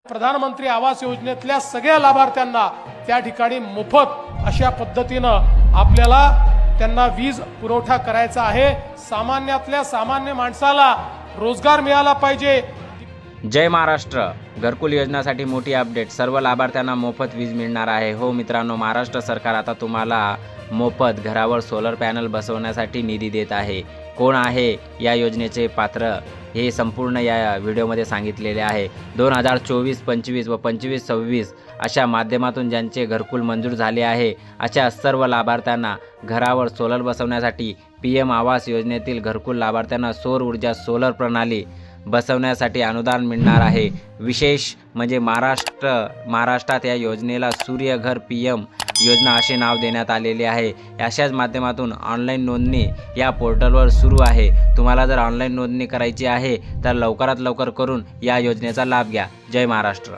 प्रधानमंत्री आवास योजनेतल्या सगळ्या लाभार्थ्यांना त्या ठिकाणी मोफत अशा पद्धतीनं आपल्याला त्यांना वीज पुरवठा करायचा आहे। सामान्यातल्या सामान्य माणसाला रोजगार मिळाला पाहिजे। जय महाराष्ट्र। घरकुल योजनासाठी मोठी अपडेट, सर्व लाभार्थ्यांना मोफत वीज मिळणार आहे। हो मित्रांनो, महाराष्ट्र सरकार आता तुम्हाला मोफत घरावर सोलर पॅनल बसवण्यासाठी निधी देत आहे। कोण आहे या योजनेचे पात्र हे संपूर्ण या व्हिडिओमध्ये सांगितलेले आहे। 2024-25 व 25-26 अशा माध्यमातून ज्यांचे घरकुल मंजूर झाले आहे अशा सर्व लाभार्थ्यांना घरावर सोलर बसवण्यासाठी PM आवास योजनेतील घरकुल लाभार्थ्यांना सौर ऊर्जा सोलर प्रणाली बसवण्यासाठी अनुदान मिळणार आहे। विशेष म्हणजे महाराष्ट्रात या योजनेला सूर्यघर PM योजना असे नाव देण्यात आलेले आहे। अशाच माध्यमातून ऑनलाईन नोंदणी या पोर्टलवर सुरू आहे। तुम्हाला जर ऑनलाईन नोंदणी करायची आहे तर लवकरात लवकर करून या योजनेचा लाभ घ्या। जय महाराष्ट्र।